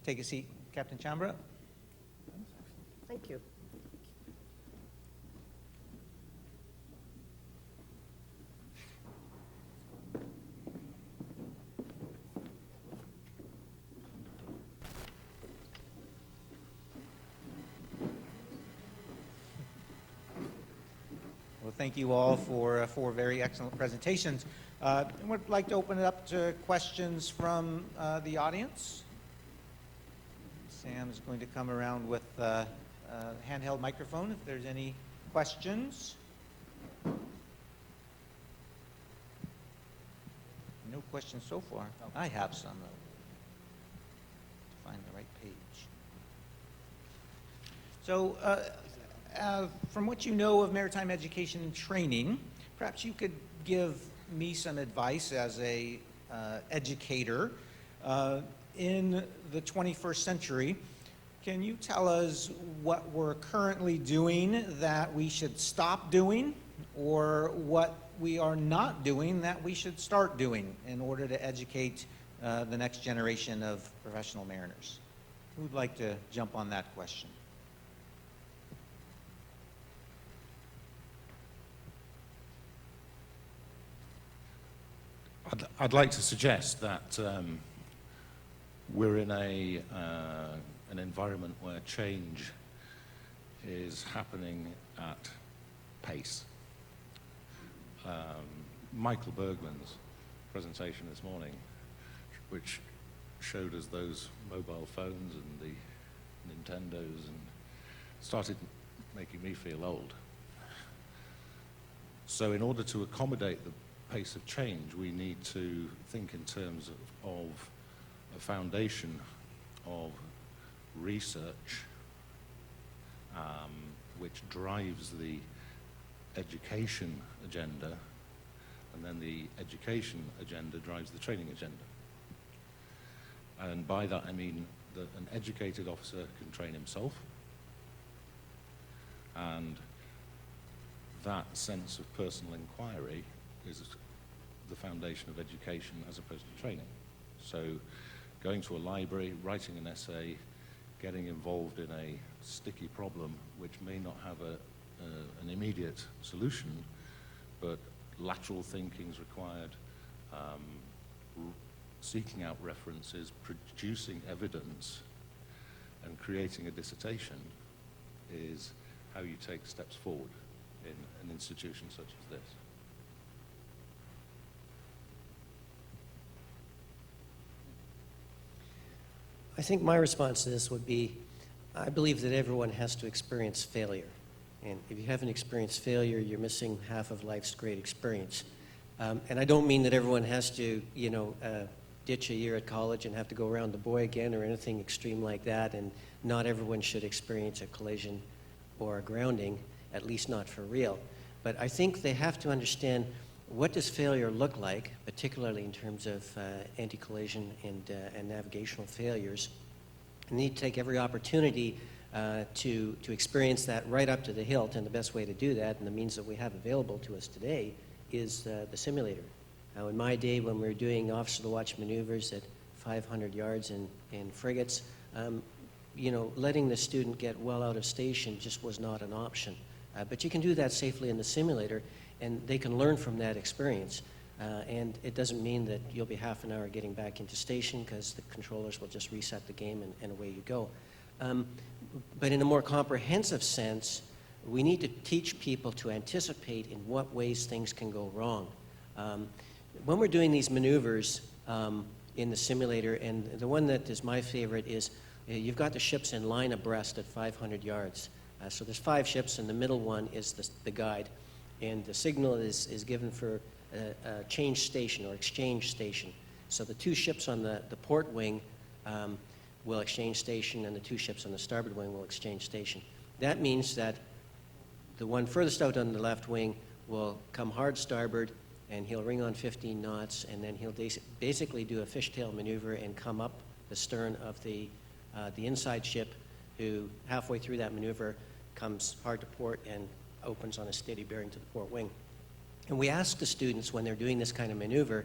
Take a seat, Captain Chambra. Thank you. Well, thank you all for four very excellent presentations. I would like to open it up to questions from the audience. Sam is going to come around with a handheld microphone if there's any questions. No questions so far. I have some, though. To find the right page. So, from what you know of maritime education and training, perhaps you could give me some advice as a educator in the 21st century. Can you tell us what we're currently doing that we should stop doing, or what we are not doing that we should start doing in order to educate the next generation of professional mariners? Who'd like to jump on that question? I'd like to suggest that we're in an environment where change is happening at pace. Michael Bergman's presentation this morning, which showed us those mobile phones and the Nintendos, and started making me feel old. So in order to accommodate the pace of change, we need to think in terms of a foundation of research which drives the education agenda, and then the education agenda drives the training agenda. And by that I mean that an educated officer can train himself, and that sense of personal inquiry is the foundation of education as opposed to training. So going to a library, writing an essay, getting involved in a sticky problem which may not have an immediate solution, but lateral thinking is required, seeking out references, producing evidence, and creating a dissertation is how you take steps forward in an institution such as this. I think my response to this would be, I believe that everyone has to experience failure. And if you haven't experienced failure, you're missing half of life's great experience. And I don't mean that everyone has to, ditch a year at college and have to go around the buoy again or anything extreme like that. And not everyone should experience a collision or a grounding, at least not for real. But I think they have to understand, what does failure look like, particularly in terms of anti-collision and navigational failures? And they need to take every opportunity to experience that right up to the hilt, and the best way to do that, and the means that we have available to us today, is the simulator. Now, in my day, when we were doing officer-to-watch maneuvers at 500 yards in frigates, letting the student get well out of station just was not an option. But you can do that safely in the simulator, and they can learn from that experience. And it doesn't mean that you'll be half an hour getting back into station, because the controllers will just reset the game and away you go. But in a more comprehensive sense, we need to teach people to anticipate in what ways things can go wrong. When we're doing these maneuvers in the simulator, and the one that is my favorite is, you've got the ships in line abreast at 500 yards. So there's 5 ships, and the middle one is the guide. And the signal is given for a change station or exchange station. So the 2 ships on the port wing will exchange station, and the 2 ships on the starboard wing will exchange station. That means that the one furthest out on the left wing will come hard starboard, and he'll ring on 15 knots, and then he'll basically do a fishtail maneuver and come up the stern of the inside ship, who halfway through that maneuver comes hard to port and opens on a steady bearing to the port wing. And we ask the students when they're doing this kind of maneuver,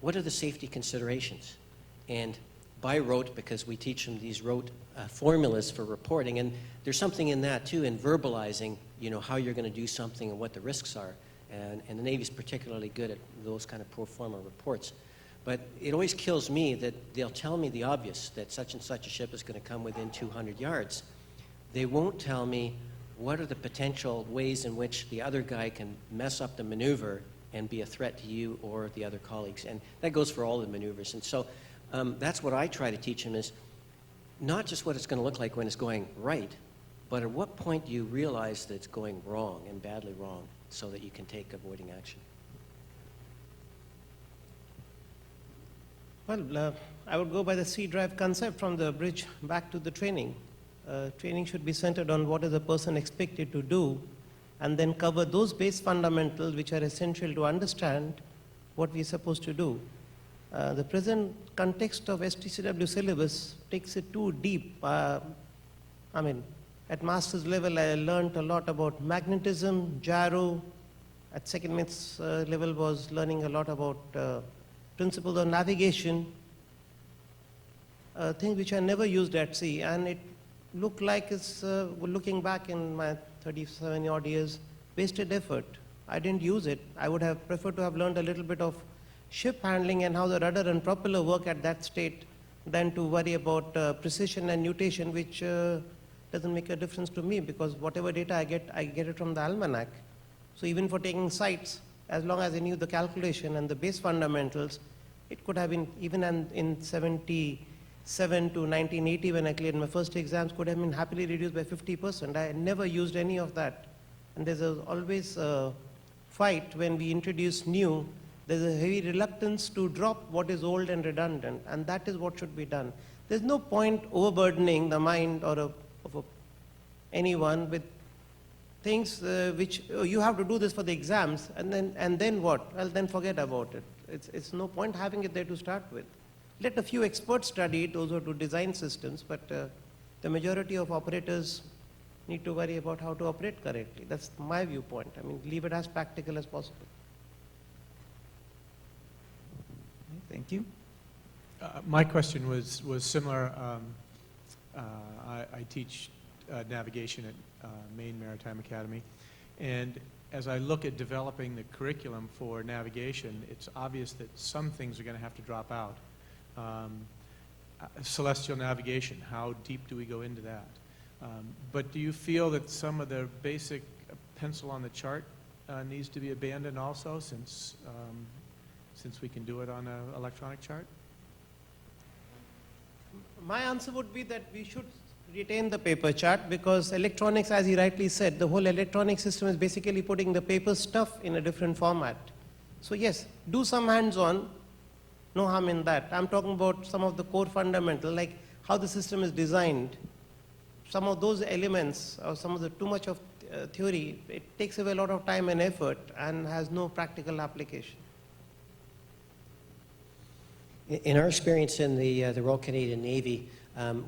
what are the safety considerations? And by rote because we teach them these rote formulas for reporting. And there's something in that, too, in verbalizing, how you're going to do something and what the risks are. And the Navy's particularly good at those kind of pro forma reports. But it always kills me that they'll tell me the obvious, that such and such a ship is going to come within 200 yards. They won't tell me what are the potential ways in which the other guy can mess up the maneuver and be a threat to you or the other colleagues. And that goes for all the maneuvers. And so that's what I try to teach them, is not just what it's going to look like when it's going right, but at what point do you realize that it's going wrong and badly wrong so that you can take avoiding action. Well, I would go by the C-drive concept from the bridge back to the training. Training should be centered on what is the person expected to do, and then cover those base fundamentals which are essential to understand what we're supposed to do. The present context of STCW syllabus takes it too deep. At master's level, I learned a lot about magnetism, gyro. At second maths level was learning a lot about principles of navigation, things which I never used at sea, and it looked like it's, looking back in my 37 odd years, wasted effort. I didn't use it. I would have preferred to have learned a little bit of ship handling and how the rudder and propeller work at that state than to worry about precision and nutation, which doesn't make a difference to me, because whatever data I get it from the almanac. So even for taking sights, as long as I knew the calculation and the base fundamentals, it could have been, even in 77 to 1980 when I cleared my first exams, could have been happily reduced by 50%. I never used any of that. And there's always a fight when we introduce new. There's a heavy reluctance to drop what is old and redundant, and that is what should be done. There's no point overburdening the mind of anyone with things which you have to do this for the exams, and then what? Well, then forget about it. It's no point having it there to start with. Let a few experts study it, those who do design systems, but the majority of operators need to worry about how to operate correctly. That's my viewpoint. Leave it as practical as possible. Thank you. My question was similar. I teach navigation at Maine Maritime Academy, and as I look at developing the curriculum for navigation, it's obvious that some things are going to have to drop out. Celestial navigation, how deep do we go into that? But do you feel that some of the basic pencil on the chart needs to be abandoned also, since we can do it on an electronic chart? My answer would be that we should retain the paper chart, because electronics, as he rightly said, the whole electronic system is basically putting the paper stuff in a different format. So yes, do some hands-on, no harm in that. I'm talking about some of the core fundamental, like how the system is designed. Some of those elements, or some of the too much of theory, it takes away a lot of time and effort and has no practical application. In our experience in the Royal Canadian Navy,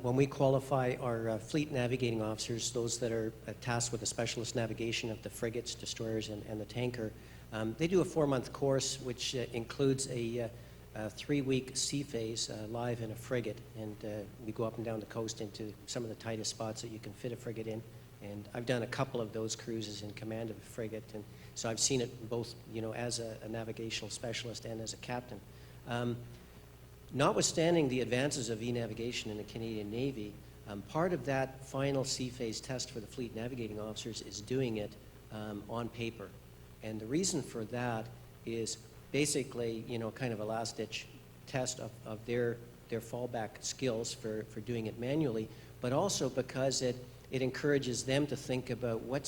when we qualify our fleet navigating officers, those that are tasked with the specialist navigation of the frigates, destroyers, and the tanker, they do a 4-month course which includes a 3-week sea phase live in a frigate, and we go up and down the coast into some of the tightest spots that you can fit a frigate in. And I've done a couple of those cruises in command of a frigate, and so I've seen it both, as a navigational specialist and as a captain. Notwithstanding the advances of e-navigation in the Canadian Navy, part of that final sea phase test for the fleet navigating officers is doing it on paper. And the reason for that is basically, kind of a last-ditch test of their fallback skills for doing it manually, but also because it encourages them to think about what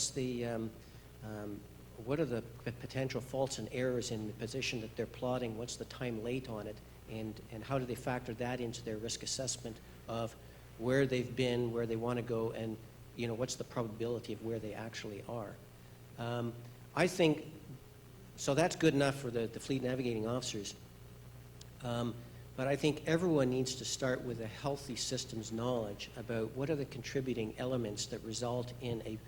are the potential faults and errors in the position that they're plotting, what's the time late on it, and how do they factor that into their risk assessment of where they've been, where they want to go, and what's the probability of where they actually are. I think, so that's good enough for the fleet navigating officers, but I think everyone needs to start with a healthy systems knowledge about what are the contributing elements that result in a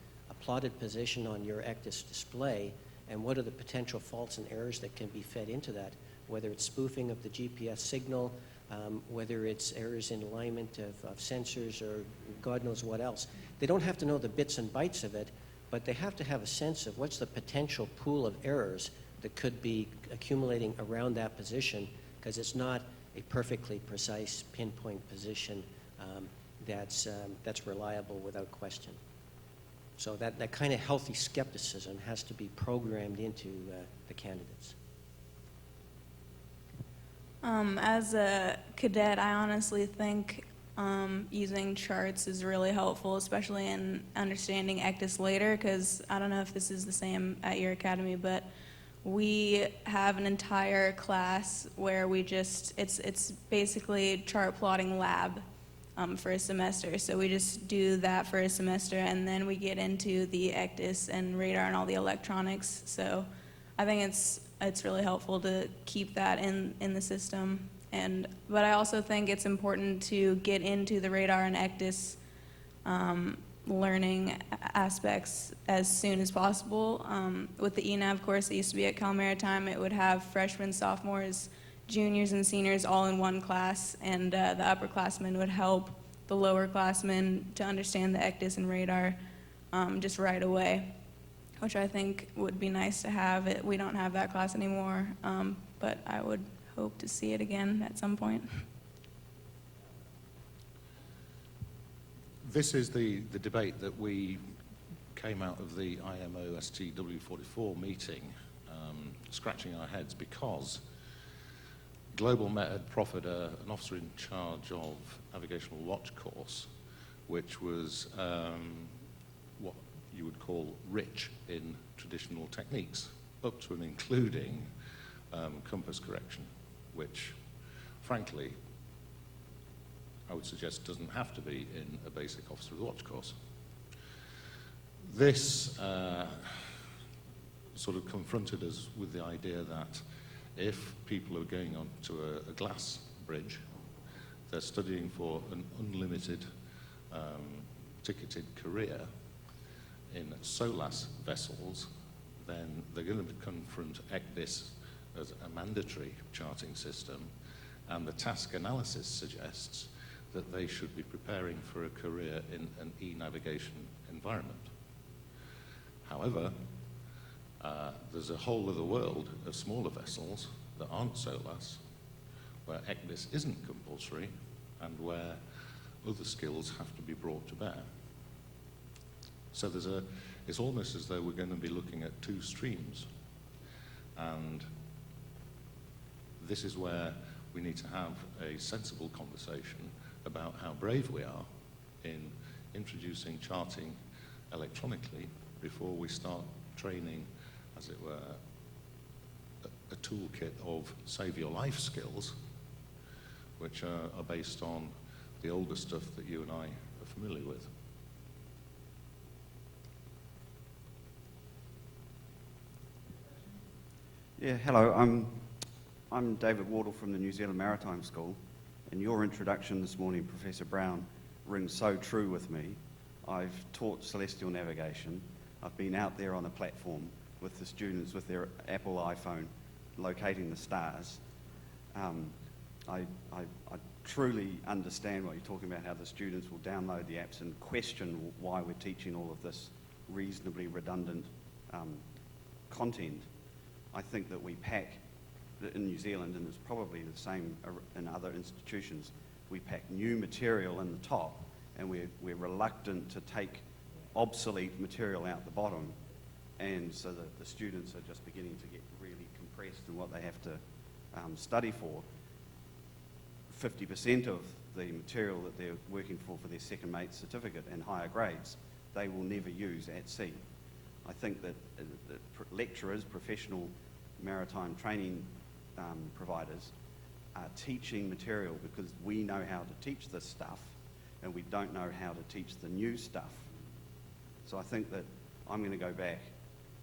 plotted position on your ECDIS display, and what are the potential faults and errors that can be fed into that, whether it's spoofing of the GPS signal, whether it's errors in alignment of sensors or God knows what else. They don't have to know the bits and bytes of it, but they have to have a sense of what's the potential pool of errors that could be accumulating around that position, because it's not a perfectly precise pinpoint position that's reliable without question. So that kind of healthy skepticism has to be programmed into the candidates. As a cadet, I honestly think using charts is really helpful, especially in understanding ECDIS later, because I don't know if this is the same at your academy, but we have an entire class where it's basically chart plotting lab for a semester. So we just do that for a semester, and then we get into the ECDIS and radar and all the electronics. So I think it's really helpful to keep that in the system. But I also think it's important to get into the radar and ECDIS learning aspects as soon as possible. With the ENAV course that used to be at Cal Maritime, it would have freshmen, sophomores, juniors, and seniors all in one class, and the upperclassmen would help the lowerclassmen to understand the ECDIS and radar just right away, which I think would be nice to have. We don't have that class anymore, but I would hope to see it again at some point. This is the debate that we came out of the IMO STW44 meeting, scratching our heads because Global Met had proffered an officer in charge of navigational watch course, which was what you would call rich in traditional techniques, up to and including compass correction, which, frankly, I would suggest doesn't have to be in a basic officer of the watch course. This sort of confronted us with the idea that if people are going on to a glass bridge, they're studying for an unlimited ticketed career in SOLAS vessels, then they're going to confront ECDIS as a mandatory charting system, and the task analysis suggests that they should be preparing for a career in an e-navigation environment. However, there's a whole other world of smaller vessels that aren't SOLAS, where ECDIS isn't compulsory, and where other skills have to be brought to bear. So it's almost as though we're going to be looking at two streams. And this is where we need to have a sensible conversation about how brave we are in introducing charting electronically before we start training, as it were, a toolkit of save your life skills, which are based on the older stuff that you and I are familiar with. Yeah, hello. I'm David Wardle from the New Zealand Maritime School, and your introduction this morning, Professor Brown, rings so true with me. I've taught celestial navigation. I've been out there on a platform with the students with their Apple iPhone locating the stars. I truly understand what you're talking about, how the students will download the apps and question why we're teaching all of this reasonably redundant content. I think that we pack, in New Zealand, and it's probably the same in other institutions, we pack new material in the top, and we're reluctant to take obsolete material out the bottom, and so that the students are just beginning to get really compressed in what they have to study for. 50% of the material that they're working for their second mate certificate and higher grades, they will never use at sea. I think that lecturers, professional maritime training providers are teaching material because we know how to teach this stuff and we don't know how to teach the new stuff. So I think that I'm going to go back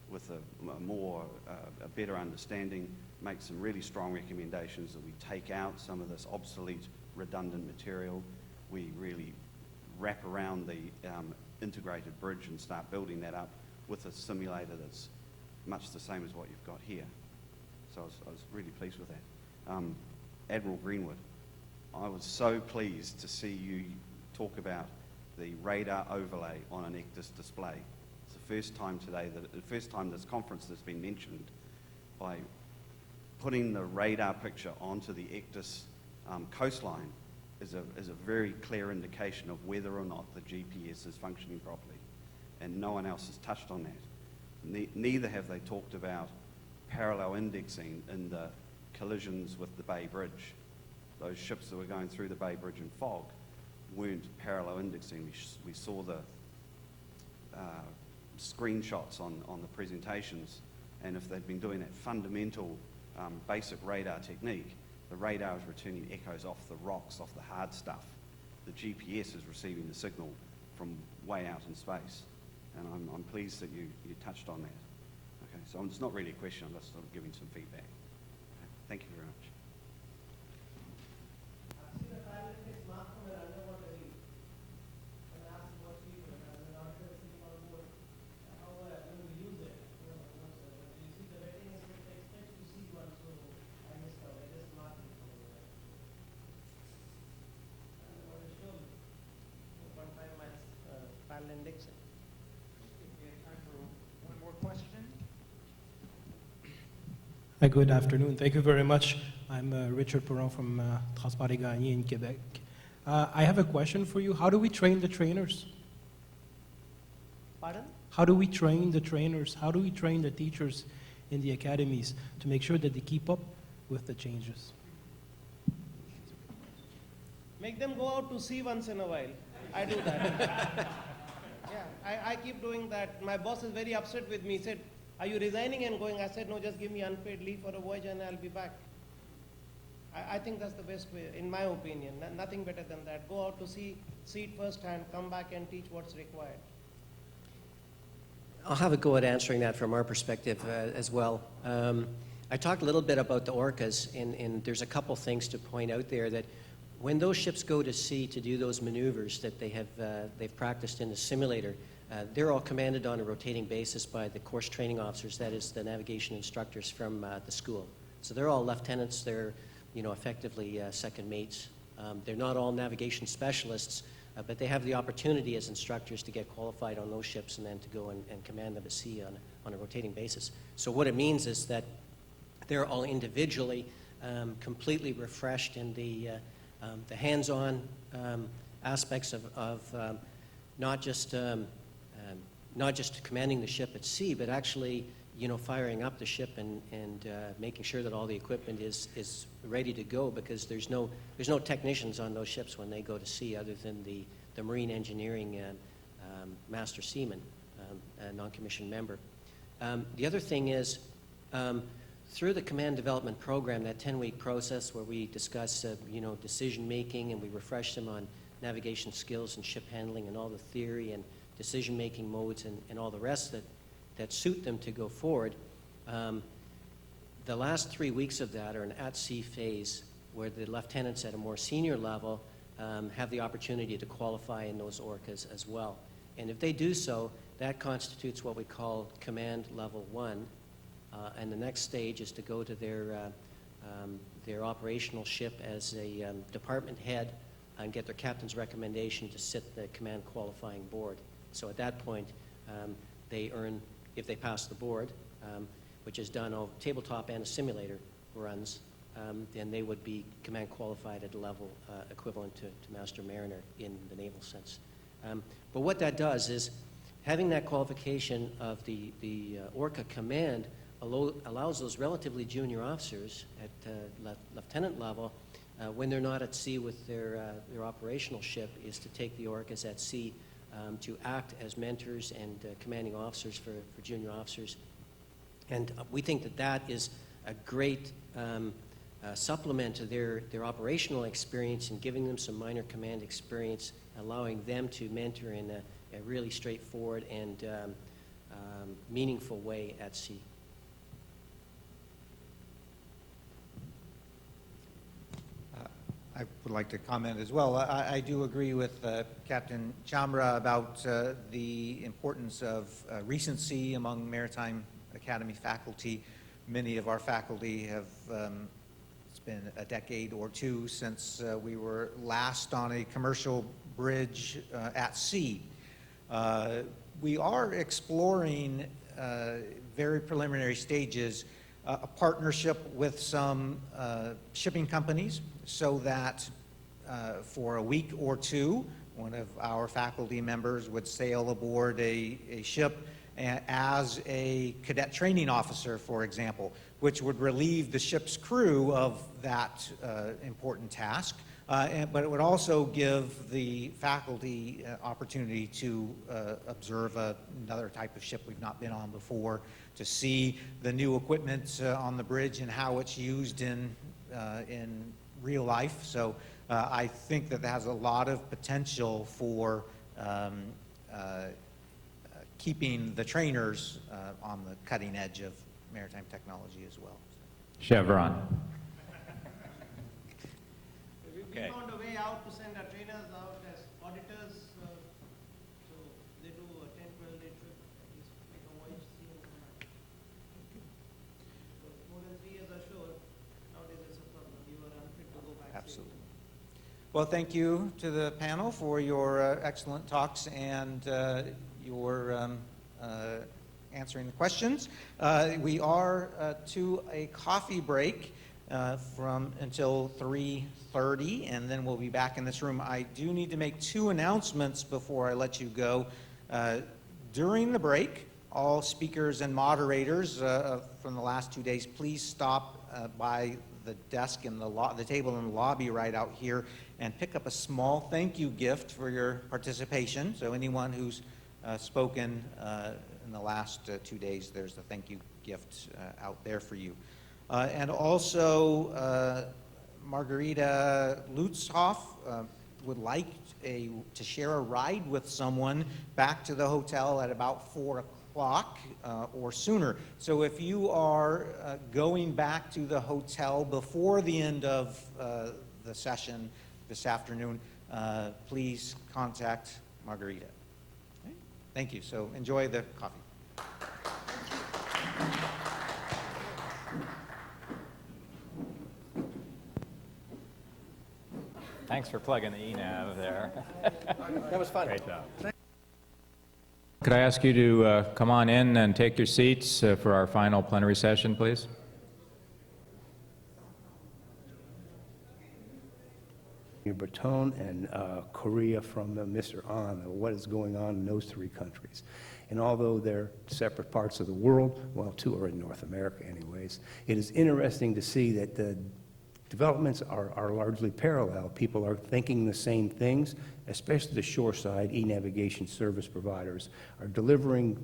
with a better understanding, make some really strong recommendations that we take out some of this obsolete, redundant material. We really wrap around the integrated bridge and start building that up with a simulator that's much the same as what you've got here. So I was really pleased with that. Admiral Greenwood, I was so pleased to see you talk about the radar overlay on an ECDIS display. It's the first time today, the first time this conference has been mentioned by putting the radar picture onto the ECDIS coastline is a very clear indication of whether or not the GPS is functioning properly. And no one else has touched on that. Neither have they talked about parallel indexing in the collisions with the Bay Bridge. Those ships that were going through the Bay Bridge in fog weren't parallel indexing. We saw the screenshots on the presentations, and if they'd been doing that fundamental basic radar technique, the radar is returning echoes off the rocks, off the hard stuff. The GPS is receiving the signal from way out in space. And I'm pleased that you touched on that. Okay, so it's not really a question, I'm just sort of giving some feedback. Okay, thank you very much. Indexing. We have time for one more question. Hi, good afternoon. Thank you very much. I'm Richard Perron from Transport et Gagné in Quebec. I have a question for you. How do we train the trainers? Pardon? How do we train the trainers? How do we train the teachers in the academies to make sure that they keep up with the changes? Make them go out to sea once in a while. I do that. Yeah, I keep doing that. My boss is very upset with me. He said, "Are you resigning and going?" I said, "No, just give me unpaid leave for a voyage and I'll be back." I think that's the best way, in my opinion. Nothing better than that. Go out to see it firsthand, come back and teach what's required. I'll have a go at answering that from our perspective as well. I talked a little bit about the orcas, and there's a couple things to point out there that when those ships go to sea to do those maneuvers that they've practiced in the simulator, they're all commanded on a rotating basis by the course training officers, that is the navigation instructors from the school. So they're all lieutenants, they're effectively second mates. They're not all navigation specialists, but they have the opportunity as instructors to get qualified on those ships and then to go and command them at sea on a rotating basis. So what it means is that they're all individually completely refreshed in the hands-on aspects of not just commanding the ship at sea, but actually firing up the ship and making sure that all the equipment is ready to go, because there's no technicians on those ships when they go to sea other than the marine engineering master seaman, a non-commissioned member. The other thing is, through the command development program, that 10-week process where we discuss decision making and we refresh them on navigation skills and ship handling and all the theory and decision making modes and all the rest that suit them to go forward. The last 3 weeks of that are an at-sea phase where the lieutenants at a more senior level have the opportunity to qualify in those orcas as well. And if they do so, that constitutes what we call command level 1. And the next stage is to go to their operational ship as a department head and get their captain's recommendation to sit the command qualifying board. So at that point, they earn, if they pass the board, which is done on tabletop and a simulator runs, then they would be command qualified at a level equivalent to Master Mariner in the naval sense. But what that does is, having that qualification of the Orca command allows those relatively junior officers at lieutenant level, when they're not at sea with their operational ship, is to take the Orcas at sea to act as mentors and commanding officers for junior officers. And we think that is a great supplement to their operational experience and giving them some minor command experience, allowing them to mentor in a really straightforward and meaningful way at sea. I would like to comment as well. I do agree with Captain Chamra about the importance of recency among Maritime Academy faculty. Many of our faculty have been a decade or two since we were last on a commercial bridge at sea. We are exploring very preliminary stages a partnership with some shipping companies so that for a week or two, one of our faculty members would sail aboard a ship as a cadet training officer, for example, which would relieve the ship's crew of that important task. But it would also give the faculty opportunity to observe another type of ship we've not been on before, to see the new equipment on the bridge and how it's used in real life. So I think that has a lot of potential for keeping the trainers on the cutting edge of maritime technology as well. Chevron. We found a way out to send our trainers out as auditors, so they do a 10-12-day trip, at least make a voyage, see what's going on. So more than 3 years ashore, nowadays it's a problem. You are unfit to go back. Absolutely. Well, thank you to the panel for your excellent talks and your answering the questions. We are to a coffee break from until 3:30, and then we'll be back in this room. I do need to make 2 announcements before I let you go. During the break, all speakers and moderators from the last 2 days, please stop by the desk in the table in the lobby right out here and pick up a small thank you gift for your participation. So anyone who's spoken in the last 2 days, there's a thank you gift out there for you. And also, Margarita Lutzhoff would like to share a ride with someone back to the hotel at about 4 o'clock or sooner. So if you are going back to the hotel before the end of the session this afternoon, please contact Margarita. Okay? Thank you. So enjoy the coffee. Thanks for plugging the eNav there. That was fun. Great job. Could I ask you to come on in and take your seats for our final plenary session, please? Breton and Korea from Mr. An, what is going on in those 3 countries. And although they're separate parts of the world, well, 2 are in North America anyways, it is interesting to see that the developments are largely parallel. People are thinking the same things, especially the shoreside e-navigation service providers are delivering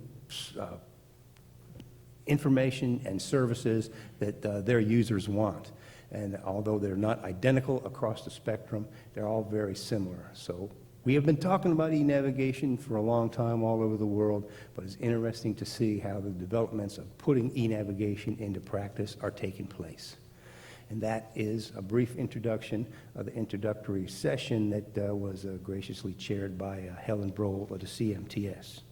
information and services that their users want. And although they're not identical across the spectrum, they're all very similar. So we have been talking about e-navigation for a long time all over the world, but it's interesting to see how the developments of putting e-navigation into practice are taking place. And that is a brief introduction of the introductory session that was graciously chaired by Helen Brohl of the CMTS.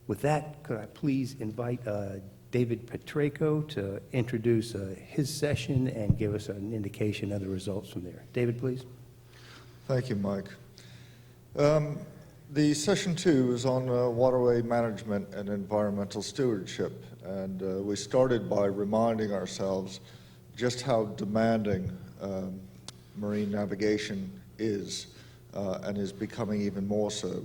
With that, could I please invite David Petrayko to introduce his session and give us an indication of the results from there. David, please. Thank you, Mike. The session 2 is on waterway management and environmental stewardship, and we started by reminding ourselves just how demanding marine navigation is and is becoming even more so.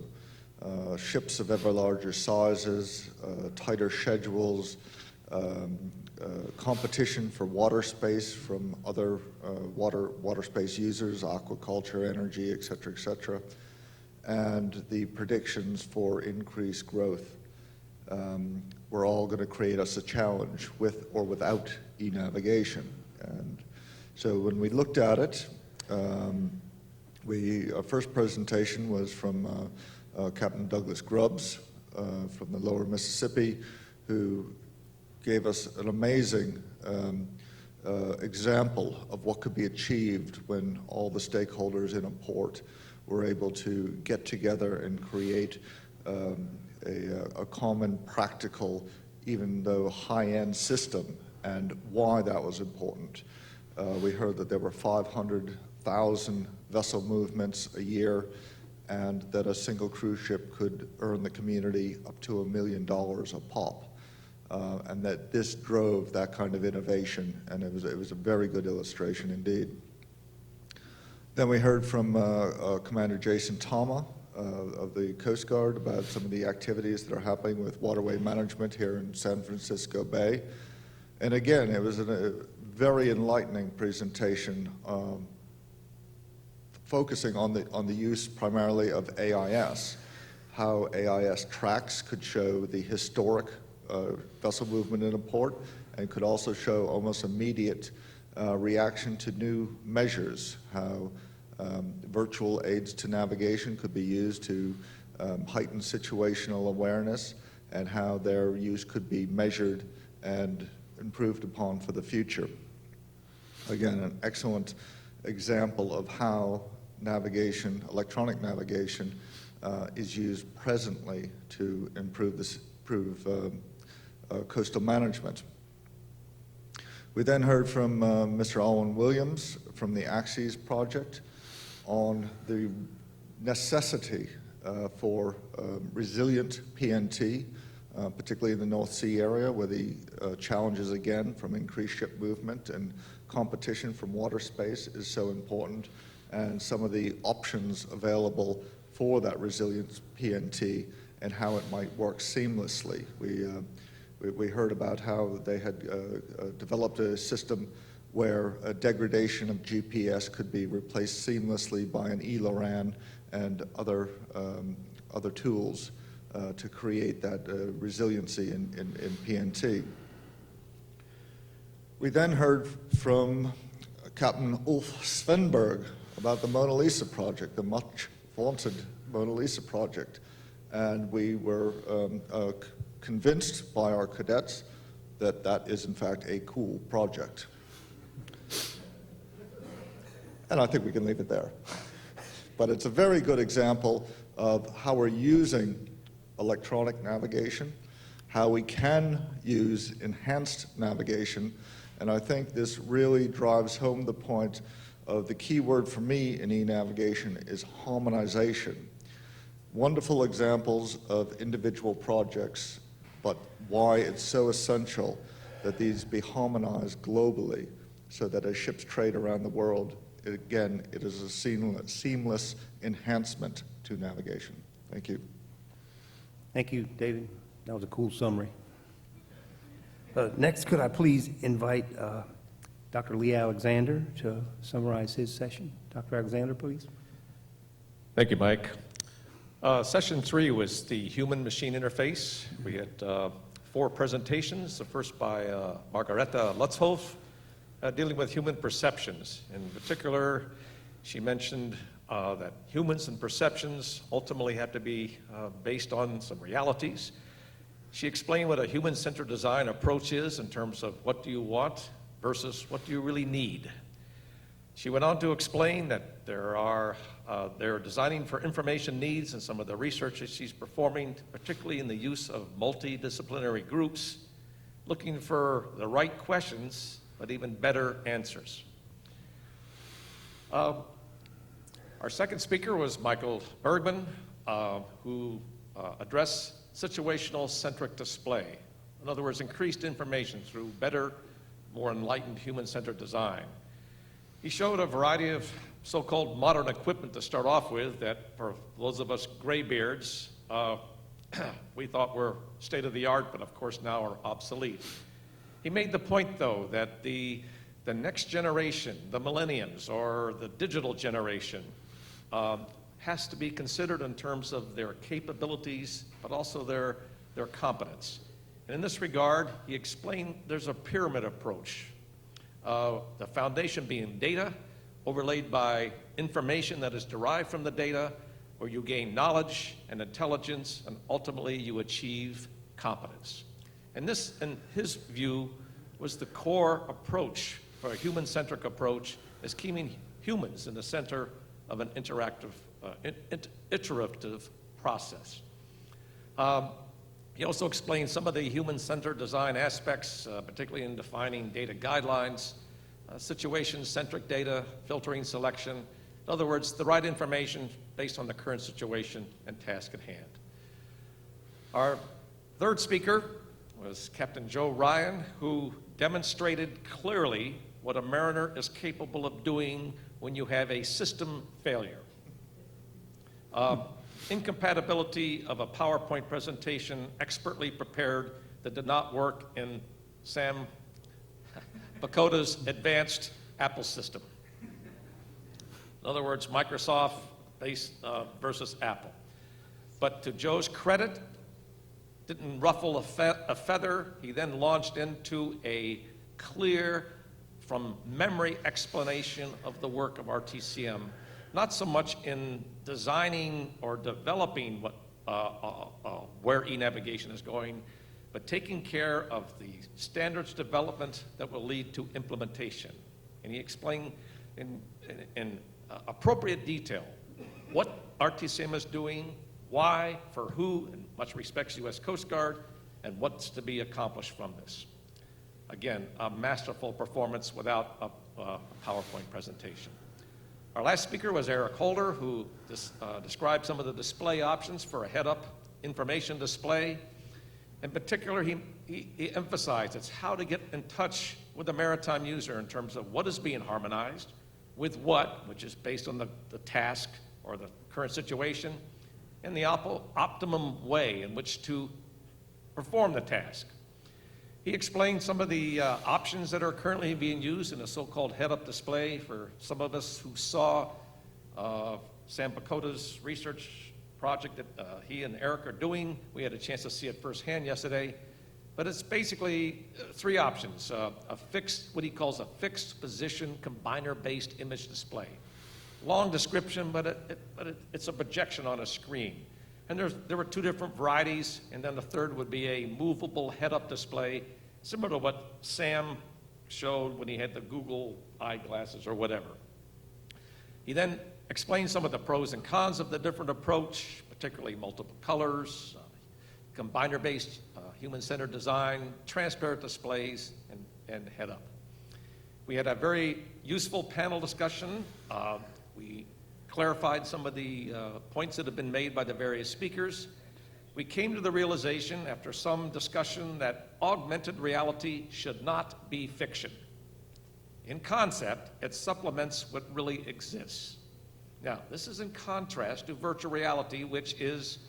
Ships of ever larger sizes, tighter schedules, competition for water space from other water space users, aquaculture, energy, et cetera, and the predictions for increased growth were all going to create us a challenge with or without e-navigation. And so when we looked at it, our first presentation was from Captain Douglas Grubbs from the lower Mississippi, who gave us an amazing example of what could be achieved when all the stakeholders in a port were able to get together and create a common, practical, even though high-end system, and why that was important. We heard that there were 500,000 vessel movements a year, and that a single cruise ship could earn the community up to $1 million a pop. And that this drove that kind of innovation, and it was a very good illustration indeed. Then we heard from Commander Jason Tama of the Coast Guard about some of the activities that are happening with waterway management here in San Francisco Bay. And again, it was a very enlightening presentation, focusing on the use primarily of AIS, how AIS tracks could show the historic vessel movement in a port, and could also show almost immediate reaction to new measures, how virtual aids to navigation could be used to heighten situational awareness, and how their use could be measured and improved upon for the future. Again, an excellent example of how navigation, electronic navigation, is used presently to improve coastal management. We then heard from Mr. Alwyn Williams from the Axes project on the necessity for resilient PNT, particularly in the North Sea area, where the challenges again from increased ship movement and competition from water space is so important, and some of the options available for that resilient PNT and how it might work seamlessly. We heard about how they had developed a system where a degradation of GPS could be replaced seamlessly by an eLORAN and other tools to create that resiliency in PNT. We then heard from Captain Ulf Svenberg about the Mona Lisa project, the much vaunted Mona Lisa project. And we were convinced by our cadets that that is in fact a cool project. And I think we can leave it there. But it's a very good example of how we're using electronic navigation, how we can use enhanced navigation, and I think this really drives home the point of the key word for me in e-navigation is harmonization. Wonderful examples of individual projects, but why it's so essential that these be harmonized globally so that as ships trade around the world, again, it is a seamless enhancement to navigation. Thank you. Thank you, David. That was a cool summary. Next, could I please invite Dr. Lee Alexander to summarize his session? Dr. Alexander, please. Thank you, Mike. Session 3 was the human-machine interface. We had 4 presentations, the first by Margareta Lutzhoff, dealing with human perceptions. In particular, she mentioned that humans and perceptions ultimately have to be based on some realities. She explained what a human-centered design approach is in terms of what do you want versus what do you really need. She went on to explain that they're designing for information needs, and some of the research that she's performing, particularly in the use of multidisciplinary groups, looking for the right questions, but even better answers. Our second speaker was Michael Bergman, who addressed situational centric display. In other words, increased information through better, more enlightened human-centered design. He showed a variety of so-called modern equipment to start off with that, for those of us graybeards, we thought were state-of-the-art, but of course now are obsolete. He made the point, though, that the next generation, the millenniums, or the digital generation, has to be considered in terms of their capabilities, but also their competence. And in this regard, he explained there's a pyramid approach. The foundation being data, overlaid by information that is derived from the data, where you gain knowledge and intelligence, and ultimately you achieve competence. And this, in his view, was the core approach for a human-centric approach, is keeping humans in the center of an interactive, iterative process. He also explained some of the human-centered design aspects, particularly in defining data guidelines, situation-centric data, filtering, selection. In other words, the right information based on the current situation and task at hand. Our third speaker was Captain Joe Ryan, who demonstrated clearly what a mariner is capable of doing when you have a system failure. Incompatibility of a PowerPoint presentation expertly prepared that did not work in Sam Pakoda's advanced Apple system. In other words, Microsoft versus Apple. But to Joe's credit, didn't ruffle a feather. He then launched into a clear, from memory explanation of the work of RTCM, not so much in designing or developing where e-navigation is going, but taking care of the standards development that will lead to implementation. And he explained in appropriate detail what RTCM is doing, why, for who, and much respects U.S. Coast Guard, and what's to be accomplished from this. Again, a masterful performance without a PowerPoint presentation. Our last speaker was Eric Holder, who described some of the display options for a head-up information display. In particular, he emphasized it's how to get in touch with the maritime user in terms of what is being harmonized with what, which is based on the task or the current situation, and the optimum way in which to perform the task. He explained some of the options that are currently being used in a so-called head-up display. For some of us who saw Sam Pakoda's research project that he and Eric are doing, we had a chance to see it firsthand yesterday. But it's basically three options: what he calls a fixed position combiner-based image display. Long description, but it's a projection on a screen. And there were two different varieties, and then the third would be a movable head-up display, similar to what Sam showed when he had the Google eyeglasses or whatever. He then explained some of the pros and cons of the different approach, particularly multiple colors, combiner-based human-centered design, transparent displays, and head-up. We had a very useful panel discussion. We clarified some of the points that have been made by the various speakers. We came to the realization after some discussion that augmented reality should not be fiction. In concept, it supplements what really exists. Now, this is in contrast to virtual reality, which is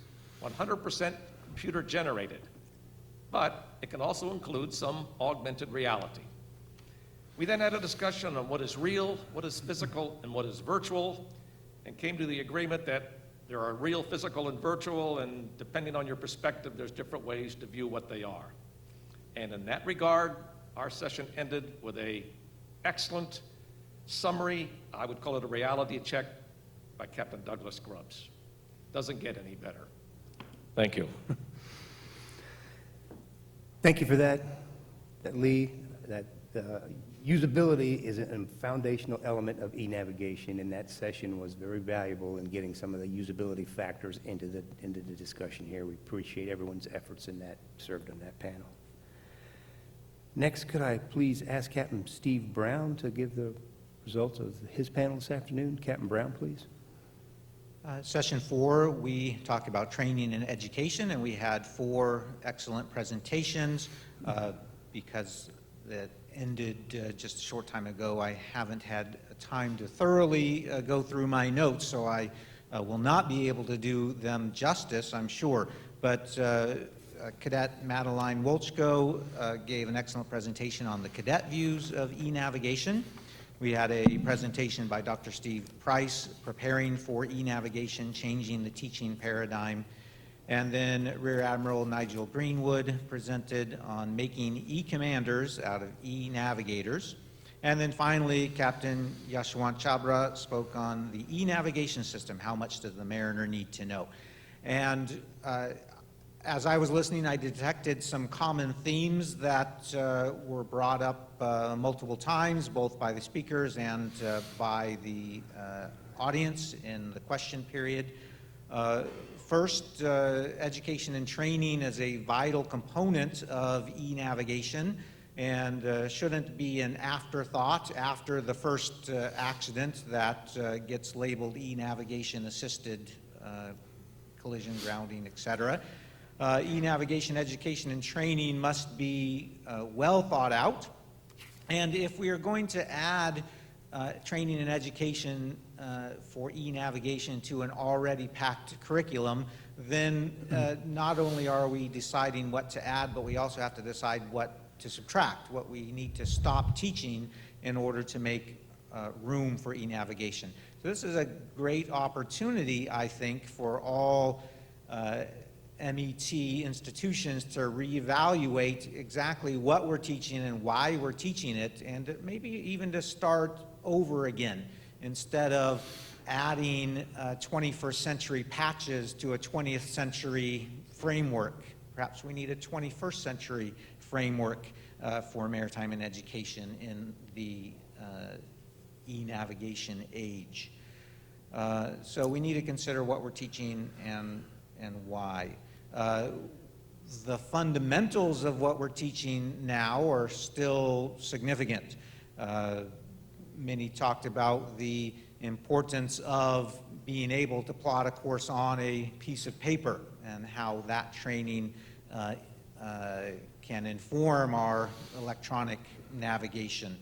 100% computer generated, but it can also include some augmented reality. We then had a discussion on what is real, what is physical, and what is virtual, and came to the agreement that there are real, physical, and virtual, and depending on your perspective, there's different ways to view what they are. And in that regard, our session ended with an excellent summary. I would call it a reality check by Captain Douglas Grubbs. Doesn't get any better. Thank you. Thank you for that, Lee. That usability is a foundational element of e-navigation, and that session was very valuable in getting some of the usability factors into the discussion here. We appreciate everyone's efforts in that, served on that panel. Next, could I please ask Captain Steve Brown to give the results of his panel this afternoon? Captain Brown, please. Session 4, we talked about training and education, and we had 4 excellent presentations. Because that ended just a short time ago, I haven't had time to thoroughly go through my notes, so I will not be able to do them justice, I'm sure. But Cadet Madeline Wolchko gave an excellent presentation on the cadet views of e-navigation. We had a presentation by Dr. Steve Price, Preparing for E-Navigation, Changing the Teaching Paradigm. And then Rear Admiral Nigel Greenwood presented on making e-commanders out of e-navigators. And then finally, Captain Yashwant Chabra spoke on the e-navigation system. How much does the mariner need to know? And as I was listening, I detected some common themes that were brought up multiple times, both by the speakers and by the audience in the question period. First, education and training is a vital component of e-navigation, and shouldn't be an afterthought after the first accident that gets labeled e-navigation assisted collision, grounding, etc. E-navigation education and training must be well thought out. And if we are going to add training and education for e-navigation to an already packed curriculum, then not only are we deciding what to add, but we also have to decide what to subtract, what we need to stop teaching in order to make room for e-navigation. So this is a great opportunity, I think, for all MET institutions to reevaluate exactly what we're teaching and why we're teaching it, and maybe even to start over again instead of adding 21st century patches to a 20th century framework. Perhaps we need a 21st century framework for maritime and education in the e-navigation age. So we need to consider what we're teaching and why. The fundamentals of what we're teaching now are still significant. Many talked about the importance of being able to plot a course on a piece of paper and how that training can inform our electronic navigation.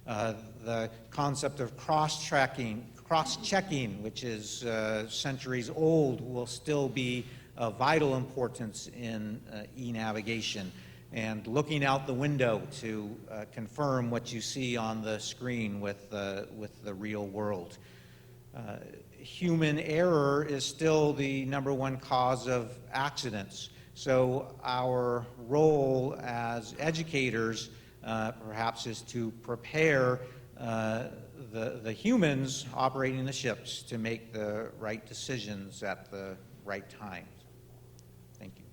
The concept of cross-checking, which is centuries old, will still be of vital importance in e-navigation, and looking out the window to confirm what you see on the screen with the real world. Human error is still the #1 cause of accidents. So our role as educators perhaps is to prepare the humans operating the ships to make the right decisions at the right times. Thank you.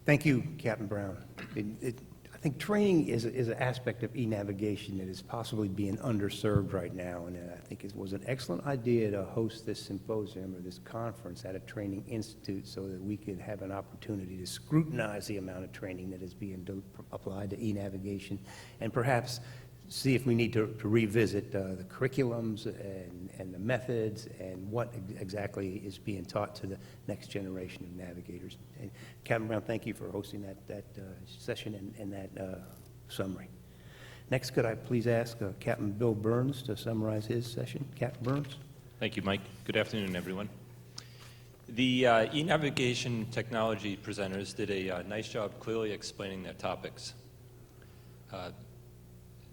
Thank you, Captain Brown. I think training is an aspect of e-navigation that is possibly being underserved right now, and I think it was an excellent idea to host this symposium or this conference at a training institute so that we could have an opportunity to scrutinize the amount of training that is being applied to e-navigation, and perhaps see if we need to revisit the curriculums and the methods and what exactly is being taught to the next generation of navigators. And Captain Brown, thank you for hosting that session and that summary. Next, could I please ask Captain Bill Burns to summarize his session? Captain Burns. Thank you, Mike. Good afternoon, everyone. The e-navigation technology presenters did a nice job clearly explaining their topics.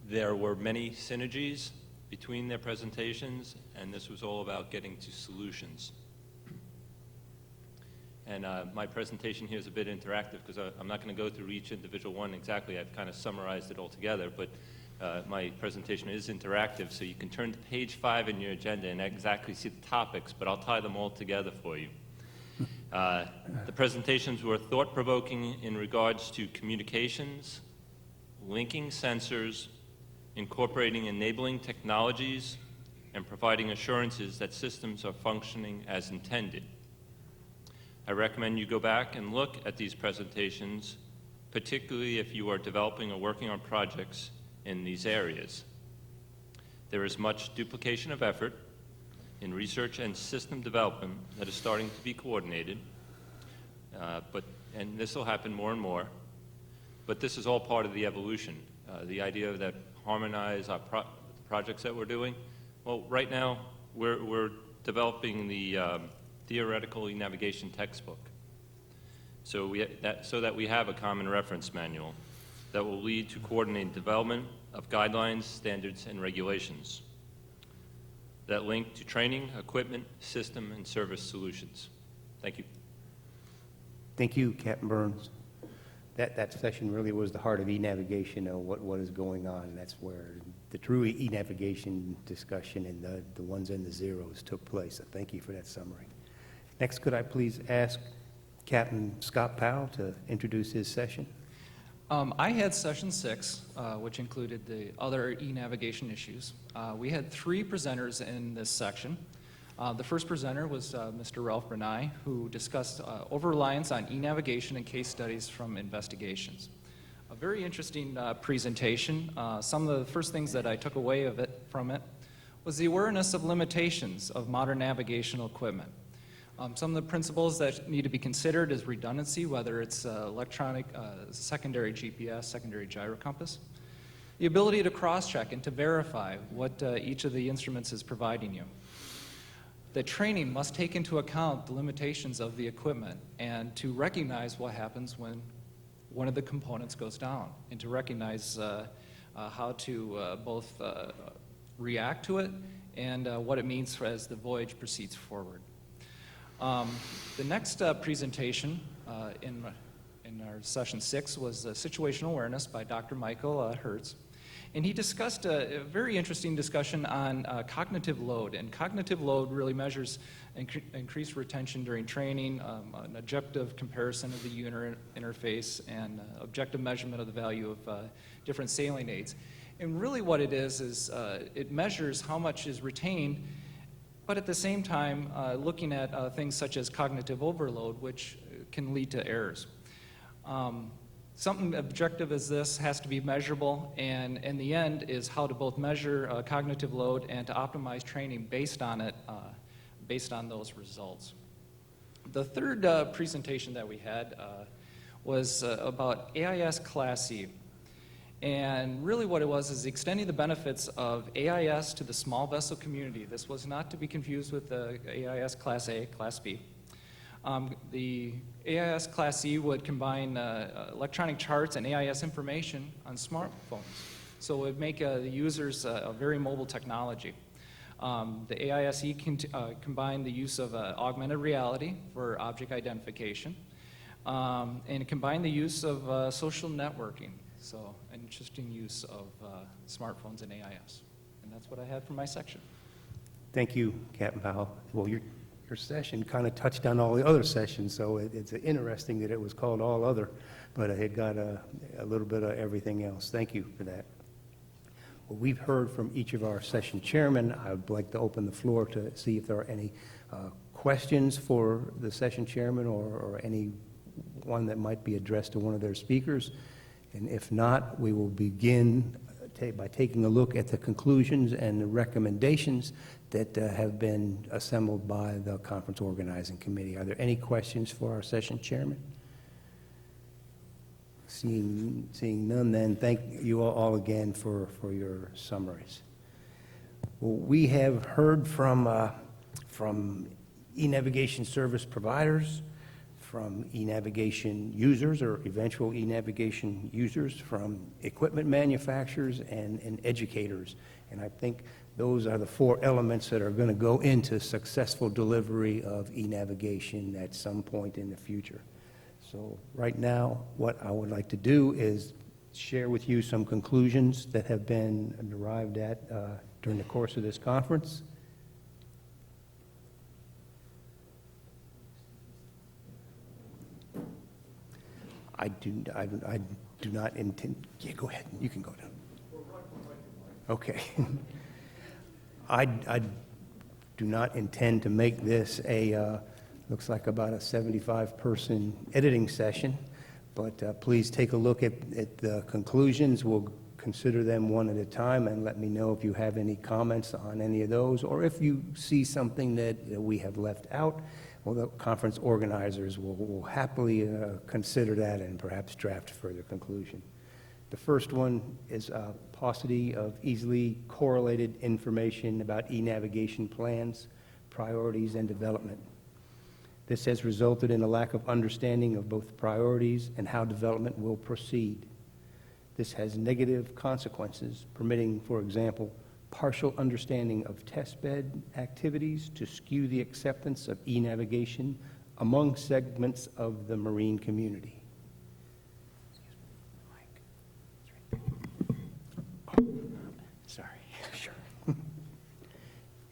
There were many synergies between their presentations, and this was all about getting to solutions. And my presentation here is a bit interactive because I'm not going to go through each individual one exactly. I've kind of summarized it all together, but my presentation is interactive, so you can turn to page 5 in your agenda and exactly see the topics, but I'll tie them all together for you. The presentations were thought-provoking in regards to communications, linking sensors, incorporating enabling technologies, and providing assurances that systems are functioning as intended. I recommend you go back and look at these presentations, particularly if you are developing or working on projects in these areas. There is much duplication of effort in research and system development that is starting to be coordinated, and this will happen more and more, but this is all part of the evolution. The idea that harmonize our projects that we're doing. Well, right now, we're developing the theoretical e-navigation textbook. So that we have a common reference manual that will lead to coordinated development of guidelines, standards, and regulations that link to training, equipment, system, and service solutions. Thank you. Thank you, Captain Burns. That session really was the heart of e-navigation, what is going on, and that's where the true e-navigation discussion and the ones and the zeros took place. So thank you for that summary. Next, could I please ask Captain Scott Powell to introduce his session? I had session 6, which included the other e-navigation issues. We had 3 presenters in this section. The first presenter was Mr. Ralph Bernay, who discussed over-reliance on e-navigation and case studies from investigations. A very interesting presentation. Some of the first things that I took away from it was the awareness of limitations of modern navigational equipment. Some of the principles that need to be considered is redundancy, whether it's electronic secondary GPS, secondary gyro compass. The ability to cross-check and to verify what each of the instruments is providing you. The training must take into account the limitations of the equipment and to recognize what happens when one of the components goes down, and to recognize how to both react to it and what it means as the voyage proceeds forward. The next presentation in our session 6 was situational awareness by Dr. Michael Hertz. And he discussed a very interesting discussion on cognitive load. And cognitive load really measures increased retention during training, an objective comparison of the user interface, and objective measurement of the value of different sailing aids. And really what it is it measures how much is retained, but at the same time looking at things such as cognitive overload, which can lead to errors. Something objective as this has to be measurable, and in the end is how to both measure cognitive load and to optimize training based on it, based on those results. The third presentation that we had was about AIS Class C. And really what it was is extending the benefits of AIS to the small vessel community. This was not to be confused with the AIS Class A, Class B. The AIS Class C would combine electronic charts and AIS information on smartphones. So it would make the users a very mobile technology. The AISE combined the use of augmented reality for object identification, and it combined the use of social networking. So an interesting use of smartphones and AIS. And that's what I had for my section. Thank you, Captain Powell. Well, your session kind of touched on all the other sessions, so it's interesting that it was called All Other, but it got a little bit of everything else. Thank you for that. Well, we've heard from each of our session chairmen. I would like to open the floor to see if there are any questions for the session chairman or any one that might be addressed to one of their speakers. And if not, we will begin by taking a look at the conclusions and the recommendations that have been assembled by the conference organizing committee. Are there any questions for our session chairman? Seeing none, then thank you all again for your summaries. Well, we have heard from e-navigation service providers, from e-navigation users or eventual e-navigation users, from equipment manufacturers and educators. And I think those are the 4 elements that are going to go into successful delivery of e-navigation at some point in the future. So right now, what I would like to do is share with you some conclusions that have been arrived at during the course of this conference. I do not intend, yeah, go ahead, you can go down. Okay. I do not intend to make this looks like about a 75-person editing session, but please take a look at the conclusions. We'll consider them one at a time and let me know if you have any comments on any of those, or if you see something that we have left out. Well, the conference organizers will happily consider that and perhaps draft further conclusion. The first one is a paucity of easily correlated information about e-navigation plans, priorities, and development. This has resulted in a lack of understanding of both priorities and how development will proceed. This has negative consequences, permitting, for example, partial understanding of testbed activities to skew the acceptance of e-navigation among segments of the marine community. Sorry, sure.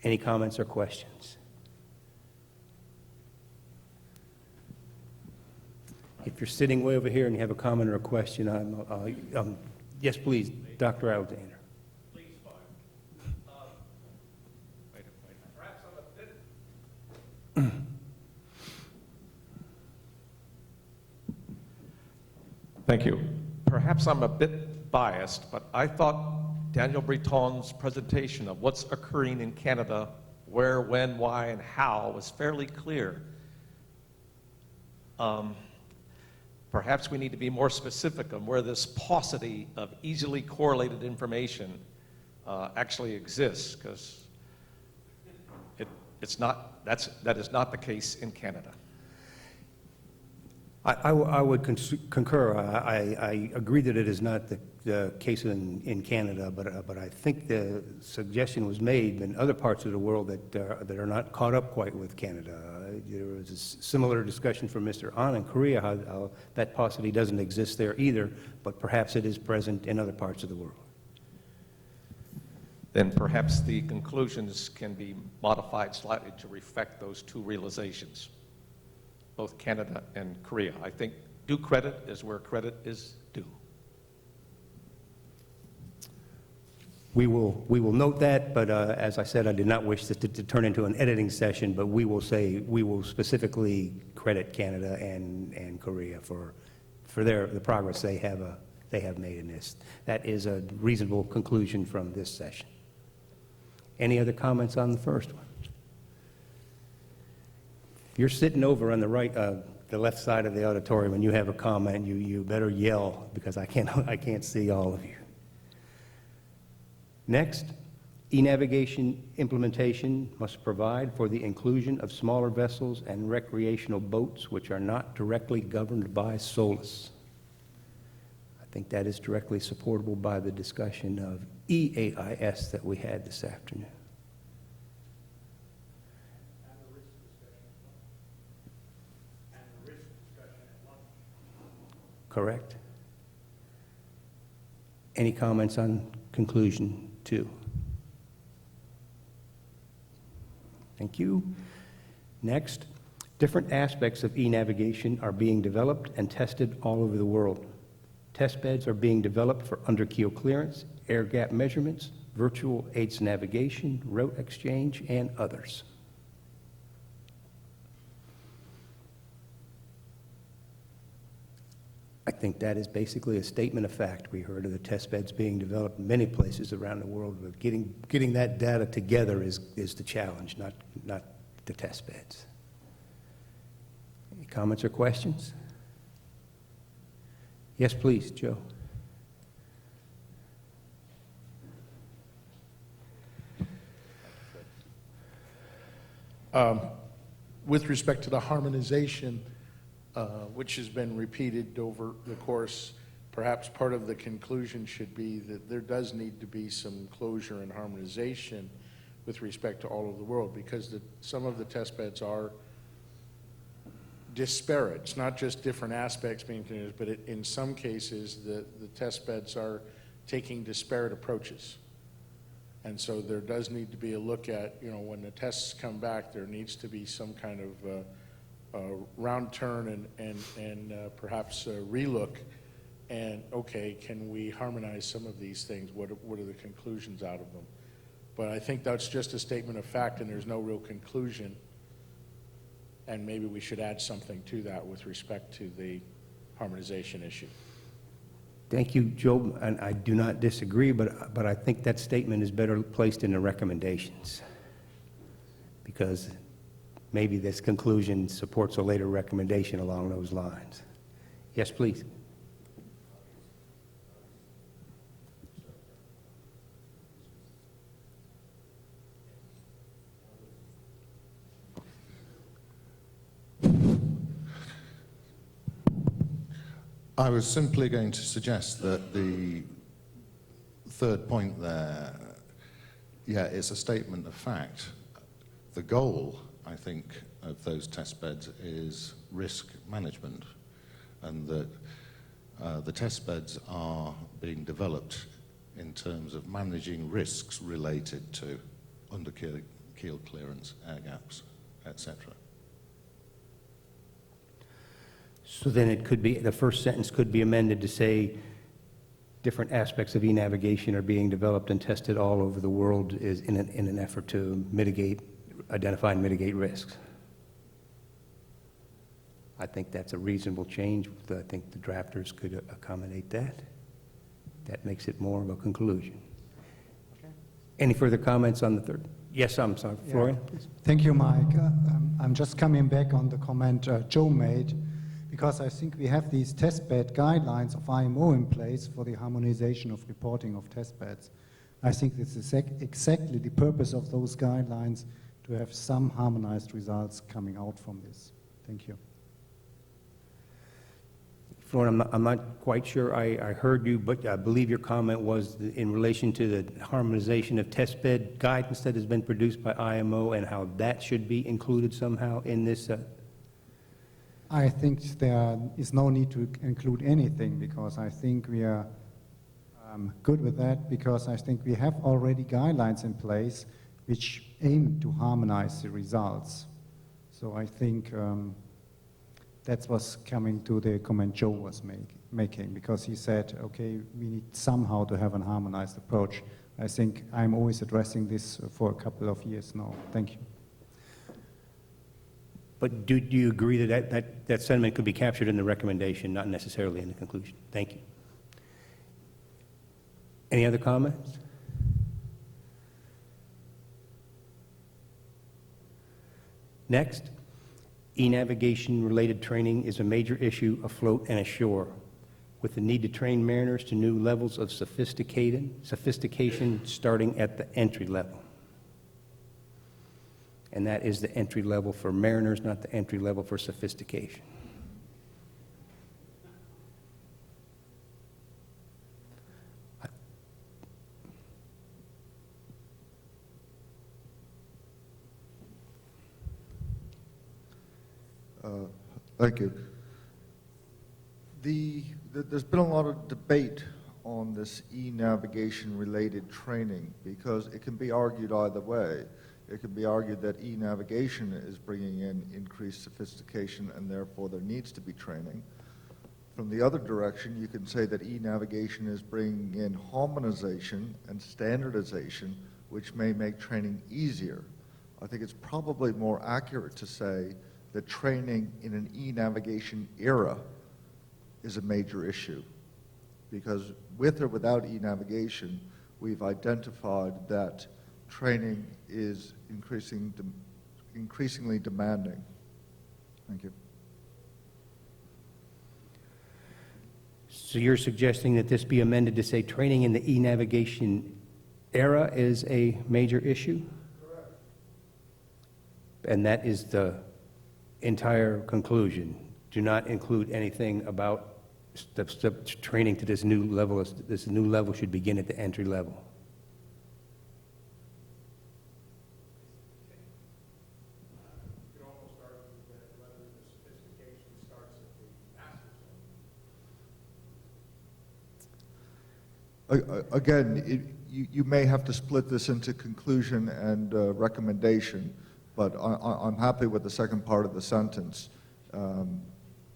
Any comments or questions? If you're sitting way over here and you have a comment or a question, yes, please, Dr. Alexander. Perhaps on the Thank you. Perhaps I'm a bit biased, but I thought Daniel Breton's presentation of what's occurring in Canada, where, when, why, and how was fairly clear. Perhaps we need to be more specific on where this paucity of easily correlated information actually exists, because that is not the case in Canada. I would concur. I agree that it is not the case in Canada, but I think the suggestion was made in other parts of the world that are not caught up quite with Canada. There was a similar discussion from Mr. An in Korea, how that paucity doesn't exist there either, but perhaps it is present in other parts of the world. Then perhaps the conclusions can be modified slightly to reflect those two realizations, both Canada and Korea. I think due credit is where credit is due. We will note that, but as I said, I did not wish this to turn into an editing session, but we will specifically credit Canada and Korea for the progress they have made in this. That is a reasonable conclusion from this session. Any other comments on the first one? If you're sitting over on the left side of the auditorium and you have a comment, you better yell, because I can't see all of you. Next, e-navigation implementation must provide for the inclusion of smaller vessels and recreational boats which are not directly governed by SOLAS. I think that is directly supportable by the discussion of EAIS that we had this afternoon. Correct? Any comments on conclusion 2? Thank you. Next, different aspects of e-navigation are being developed and tested all over the world. Test beds are being developed for under-keel clearance, air gap measurements, virtual aids navigation, route exchange, and others. I think that is basically a statement of fact. We heard of the test beds being developed in many places around the world, but getting that data together is the challenge, not the test beds. Any comments or questions? Yes, please, Joe. With respect to the harmonization, which has been repeated over the course, perhaps part of the conclusion should be that there does need to be some closure and harmonization with respect to all of the world, because some of the test beds are disparate. It's not just different aspects being used, but in some cases, the test beds are taking disparate approaches. And so there does need to be a look at, when the tests come back, there needs to be some kind of round turn and perhaps a relook, and okay, can we harmonize some of these things? What are the conclusions out of them? But I think that's just a statement of fact, and there's no real conclusion, and maybe we should add something to that with respect to the harmonization issue. Thank you, Joe, and I do not disagree, but I think that statement is better placed in the recommendations, because maybe this conclusion supports a later recommendation along those lines. Yes, please. I was simply going to suggest that the third point there, is a statement of fact. The goal, I think, of those test beds is risk management, and that the test beds are being developed in terms of managing risks related to under-keel clearance, air gaps, etc. So then it could be, the first sentence could be amended to say, different aspects of e-navigation are being developed and tested all over the world in an effort to identify and mitigate risks. I think that's a reasonable change. I think the drafters could accommodate that. That makes it more of a conclusion. Any further comments on the third? Yes, I'm sorry, Florian, please. Thank you, Mike. I'm just coming back on the comment Joe made, because I think we have these testbed guidelines of IMO in place for the harmonization of reporting of testbeds. I think this is exactly the purpose of those guidelines, to have some harmonized results coming out from this. Thank you. Florian, I'm not quite sure I heard you, but I believe your comment was in relation to the harmonization of testbed guidance that has been produced by IMO and how that should be included somehow in this. I think there is no need to include anything, because I think we are good with that, because I think we have already guidelines in place which aim to harmonize the results. So I think that's what's coming to the comment Joe was making, because he said, okay, we need somehow to have a harmonized approach. I think I'm always addressing this for a couple of years now. Thank you. But do you agree that sentiment could be captured in the recommendation, not necessarily in the conclusion? Thank you. Any other comments? Next, e-navigation related training is a major issue afloat and ashore, with the need to train mariners to new levels of sophistication starting at the entry level. And that is the entry level for mariners, not the entry level for sophistication. Thank you. There's been a lot of debate on this e-navigation related training, because it can be argued either way. It can be argued that e-navigation is bringing in increased sophistication and therefore there needs to be training. From the other direction, you can say that e-navigation is bringing in harmonization and standardization, which may make training easier. I think it's probably more accurate to say that training in an e-navigation era is a major issue, because with or without e-navigation, we've identified that training is increasingly demanding. Thank you. So you're suggesting that this be amended to say training in the e-navigation era is a major issue? Correct. And that is the entire conclusion. Do not include anything about the training to this new level. This new level should begin at the entry level. Again, you may have to split this into conclusion and recommendation, but I'm happy with the second part of the sentence.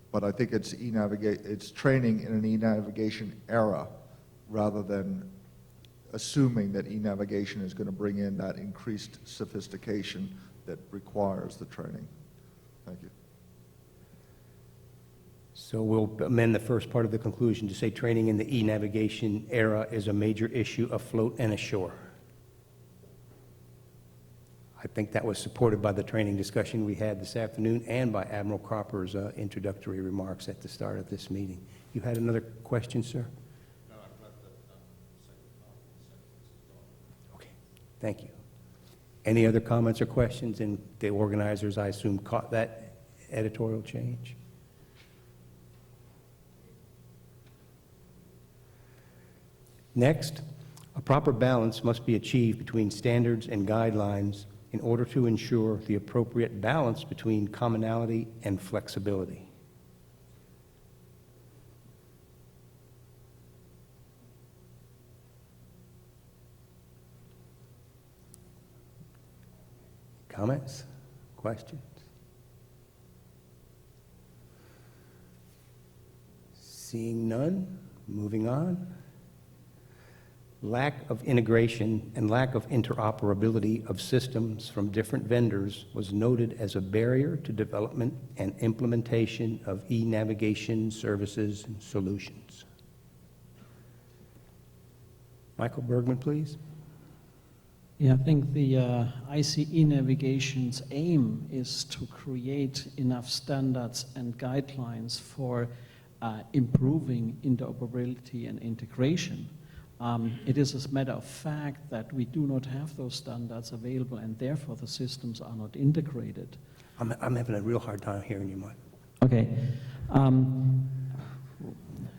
But I think it's training in an e-navigation era, rather than assuming that e-navigation is going to bring in that increased sophistication that requires the training. Thank you. So we'll amend the first part of the conclusion to say training in the e-navigation era is a major issue afloat and ashore. I think that was supported by the training discussion we had this afternoon and by Admiral Cropper's introductory remarks at the start of this meeting. You had another question, sir? No, I've got the second part of the sentence is gone. Okay, thank you. Any other comments or questions? And the organizers, I assume, caught that editorial change? Next, a proper balance must be achieved between standards and guidelines in order to ensure the appropriate balance between commonality and flexibility. Comments? Questions? Seeing none, moving on. lack of integration and lack of interoperability of systems from different vendors was noted as a barrier to development and implementation of e-navigation services and solutions. Michael Bergman, please. Yeah, I think the ICE navigation's aim is to create enough standards and guidelines for improving interoperability and integration. It is a matter of fact that we do not have those standards available, and therefore the systems are not integrated. I'm having a real hard time hearing you, Mike. Okay.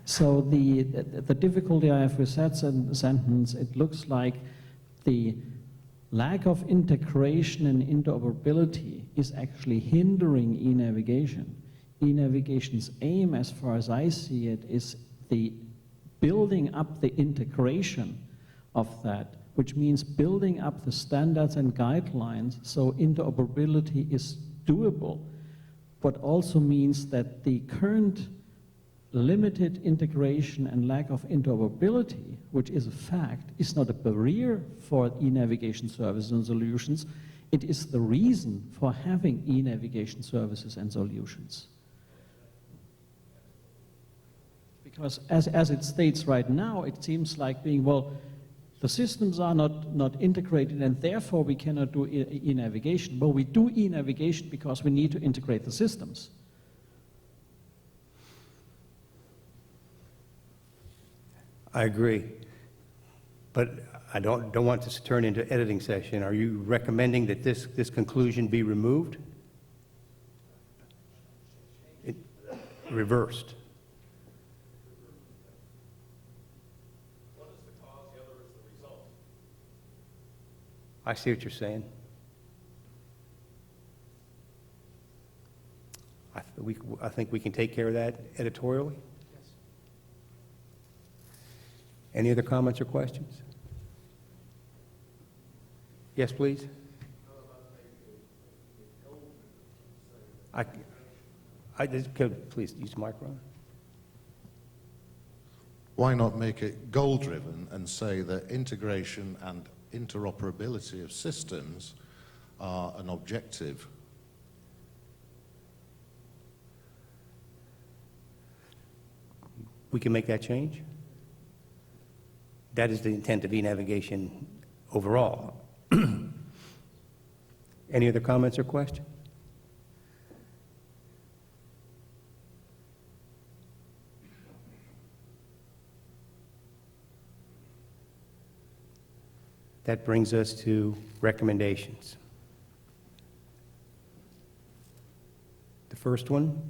So the difficulty I have with that sentence, it looks like the lack of integration and interoperability is actually hindering e-navigation. E-navigation's aim, as far as I see it, is the building up the integration of that, which means building up the standards and guidelines so interoperability is doable, but also means that the current limited integration and lack of interoperability, which is a fact, is not a barrier for e-navigation services and solutions. It is the reason for having e-navigation services and solutions. Because as it states right now, it seems like being, well, the systems are not integrated and therefore we cannot do e-navigation. Well, we do e-navigation because we need to integrate the systems. I agree, but I don't want this to turn into editing session. Are you recommending that this conclusion be removed? Reversed. One is the cause, the other is the result. I see what you're saying. I think we can take care of that editorially. Any other comments or questions? Yes, please. Please use the microphone. Why not make it goal-driven and say that integration and interoperability of systems are an objective? We can make that change. That is the intent of e-navigation overall. Any other comments or questions? That brings us to recommendations. The first one,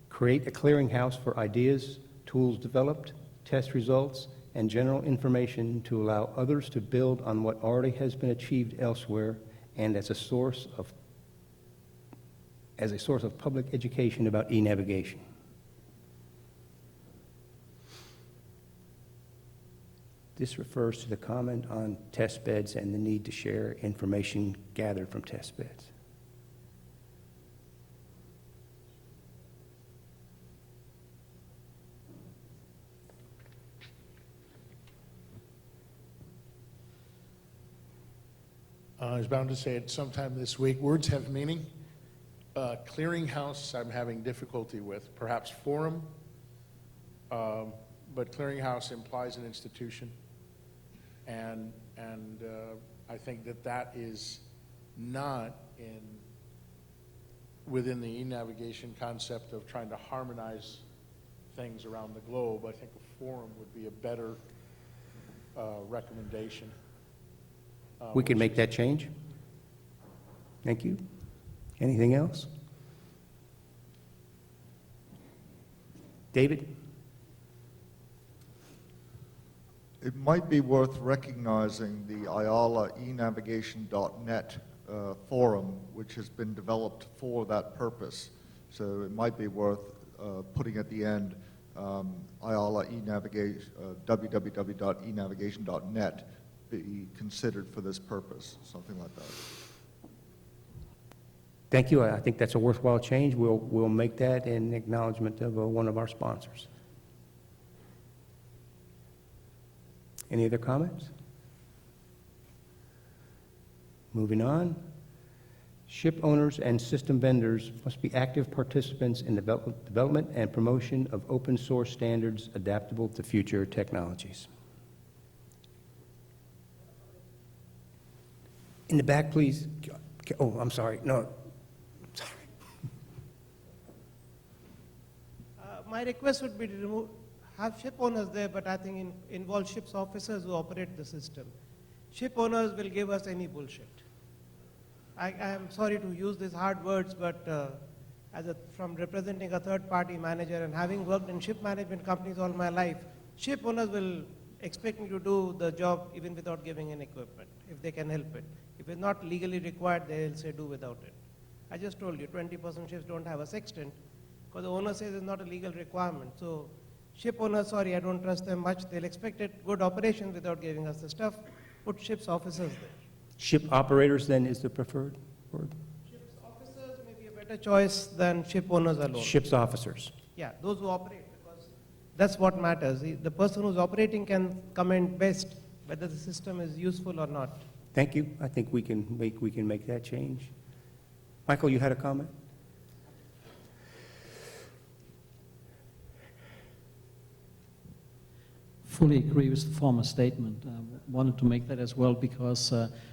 create a clearinghouse for ideas, tools developed, test results, and general information to allow others to build on what already has been achieved elsewhere and as a source of public education about e-navigation. This refers to the comment on test beds and the need to share information gathered from test beds. I was bound to say it sometime this week. Words have meaning. Clearinghouse, I'm having difficulty with. Perhaps forum, but clearinghouse implies an institution, and I think that is not within the e-navigation concept of trying to harmonize things around the globe. I think a forum would be a better recommendation. We can make that change. Thank you. Anything else? David? It might be worth recognizing the IALA enavigation.net forum, which has been developed for that purpose. So it might be worth putting at the end IALA www.enavigation.net be considered for this purpose, something like that. Thank you. I think that's a worthwhile change. We'll make that in acknowledgement of one of our sponsors. Any other comments? Moving on. Ship owners and system vendors must be active participants in development and promotion of open source standards adaptable to future technologies. In the back, please. Oh, I'm sorry. No. Sorry. My request would be to have ship owners there, but I think involve ship's officers who operate the system. Ship owners will give us any bullshit. I am sorry to use these hard words, but from representing a third-party manager and having worked in ship management companies all my life, ship owners will expect me to do the job even without giving in equipment, if they can help it. If it's not legally required, they'll say do without it. I just told you, 20% ships don't have a sextant, because the owner says it's not a legal requirement. So ship owners, sorry, I don't trust them much. They'll expect it good operation without giving us the stuff. Put ship's officers there. Ship operators, then, is the preferred word? Ship's officers may be a better choice than ship owners alone. Ship's officers. Yeah, those who operate, because that's what matters. The person who's operating can comment best whether the system is useful or not. Thank you. I think we can make that change. Michael, you had a comment? Fully agree with the former statement. Wanted to make that as well because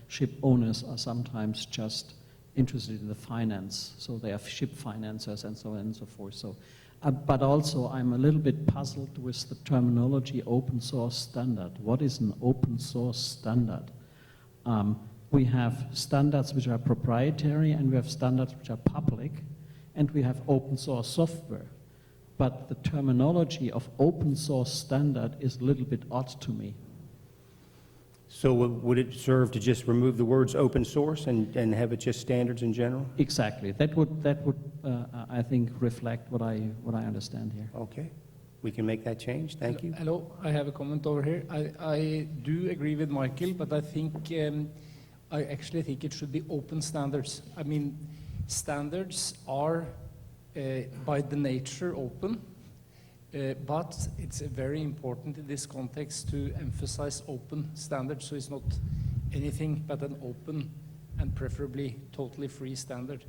ship owners are sometimes just interested in the finance, so they have ship financiers and so on and so forth. So, but also I'm a little bit puzzled with the terminology open source standard. What is an open source standard? We have standards which are proprietary and we have standards which are public and we have open source software. But the terminology of open source standard is a little bit odd to me. So would it serve to just remove the words open source and have it just standards in general? Exactly. That would I think, reflect what I understand here. Okay. We can make that change. Thank you. Hello, I have a comment over here. I do agree with Michael, but I think, I actually think it should be open standards. I mean, standards are by the nature open, but it's very important in this context to emphasize open standards, so it's not anything but an open and preferably totally free standard.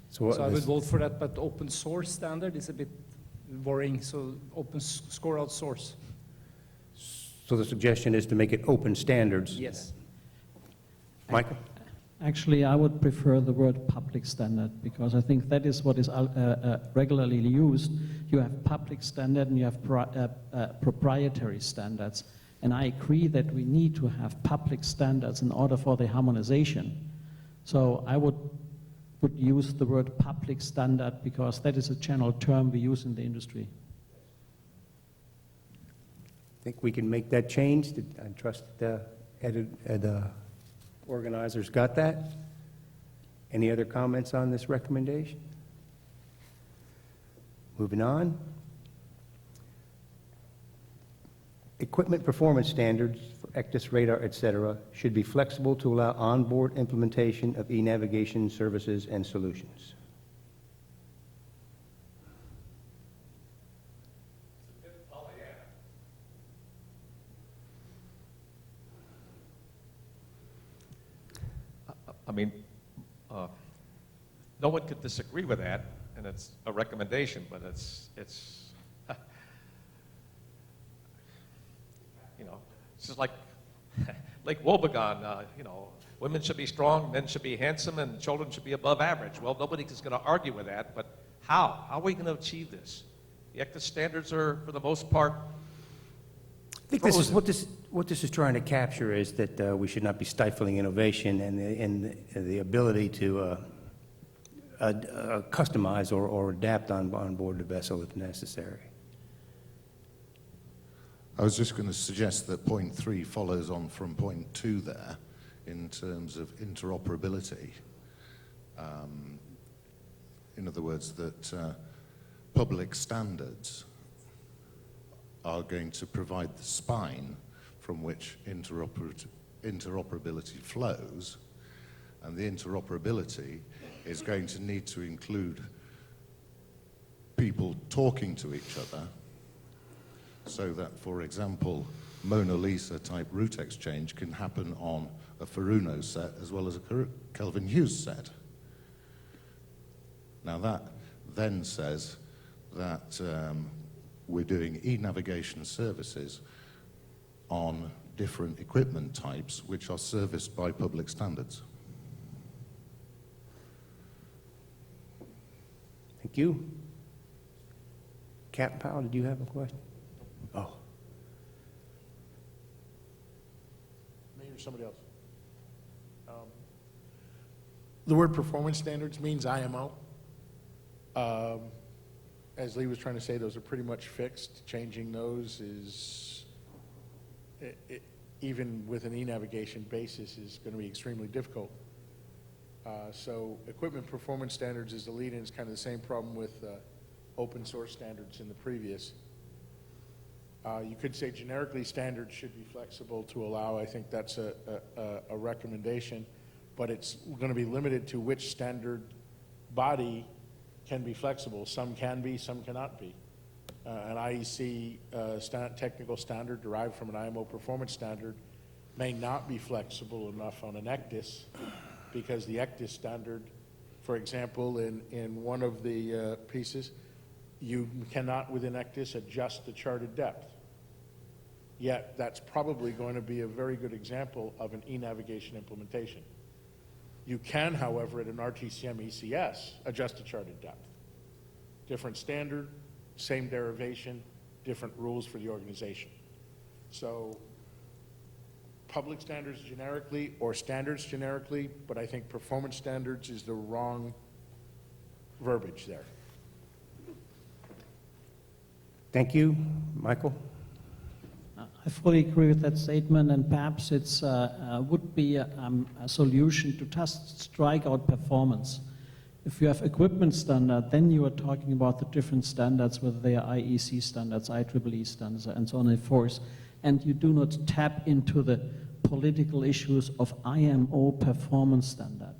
So I would vote for that, but open source standard is a bit worrying, so open score out source. So the suggestion is to make it open standards? Yes. Michael? Actually, I would prefer the word public standard because I think that is what is regularly used. You have public standard and you have proprietary standards. And I agree that we need to have public standards in order for the harmonization. So I would use the word public standard because that is a general term we use in the industry. I think we can make that change. I trust the organizers got that. Any other comments on this recommendation? Moving on. Equipment performance standards for ECDIS radar, et cetera, should be flexible to allow onboard implementation of e-navigation services and solutions. I mean, no one could disagree with that, and it's a recommendation, but it's you know, it's just like Lake Wobegon, you know, women should be strong, men should be handsome, and children should be above average. Well, nobody is going to argue with that, but how? How are we going to achieve this? The ECDIS standards are, for the most part, I think this is what this is trying to capture is that we should not be stifling innovation and the ability to customize or adapt on board the vessel if necessary. I was just going to suggest that point 3 follows on from point 2 there in terms of interoperability. In other words, that public standards are going to provide the spine from which interoperability flows, and the interoperability is going to need to include people talking to each other so that, for example, Mona Lisa type route exchange can happen on a Furuno set as well as a Kelvin Hughes set. Now that then says that we're doing e-navigation services on different equipment types which are serviced by public standards. Thank you. Captain Powell, did you have a question? Oh. Me or somebody else? The word performance standards means IMO. As Lee was trying to say, those are pretty much fixed. Changing those is, even with an e-navigation basis, is going to be extremely difficult. So equipment performance standards is the lead-in. It's kind of the same problem with open source standards in the previous. You could say generically standards should be flexible to allow. I think that's a recommendation, but it's going to be limited to which standard body can be flexible. Some can be, some cannot be. An IEC technical standard derived from an IMO performance standard may not be flexible enough on an ECDIS, because the ECDIS standard, for example, in one of the pieces, you cannot within ECDIS adjust the charted depth. Yet that's probably going to be a very good example of an e-navigation implementation. You can, however, at an RTCM ECS, adjust the charted depth. Different standard, same derivation, different rules for the organization. So public standards generically or standards generically, but I think performance standards is the wrong verbiage there. Thank you. Michael? I fully agree with that statement, and perhaps it would be a solution to just strike out performance. If you have equipment standard, then you are talking about the different standards, whether they are IEC standards, IEEE standards, and so on and forth, and you do not tap into the political issues of IMO performance standard.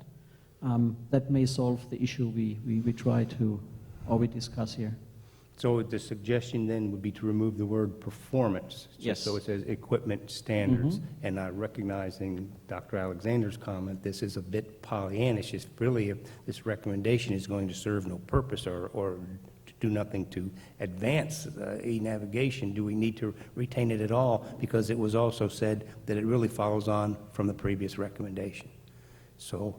That may solve the issue we try to, or we discuss here. So the suggestion then would be to remove the word performance. Yes. So it says equipment standards. And recognizing Dr. Alexander's comment, this is a bit Pollyannish. It's really, if this recommendation is going to serve no purpose or to do nothing to advance e-navigation, do we need to retain it at all? Because it was also said that it really follows on from the previous recommendation. So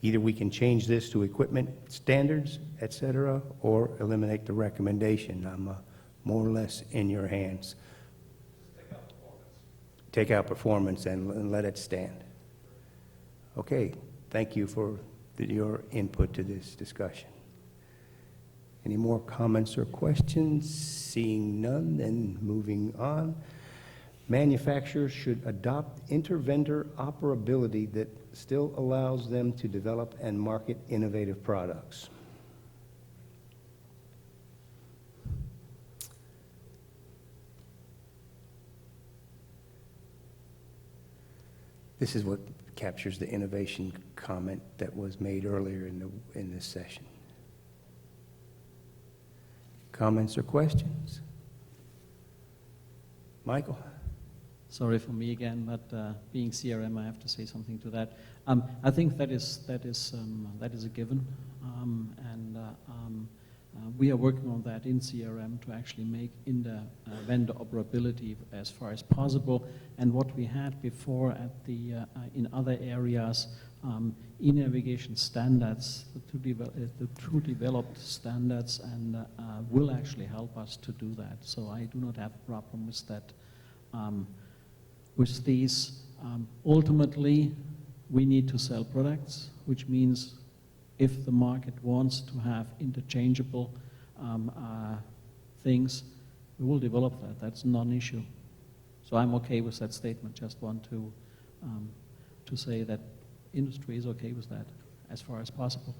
either we can change this to equipment standards, et cetera, or eliminate the recommendation. I'm more or less in your hands. Take out performance and let it stand. Okay, thank you for your input to this discussion. Any more comments or questions? Seeing none, then moving on. Manufacturers should adopt inter-vendor operability that still allows them to develop and market innovative products. This is what captures the innovation comment that was made earlier in this session. Comments or questions? Michael? Sorry for me again, but being CRM, I have to say something to that. I think that is a given, and we are working on that in CRM to actually make vendor operability as far as possible. And what we had before at the in other areas, e-navigation standards, the two developed standards, and will actually help us to do that. So I do not have a problem with that. With these, ultimately, we need to sell products, which means if the market wants to have interchangeable things, we will develop that. That's a non-issue. So I'm okay with that statement. Just want to say that industry is okay with that as far as possible.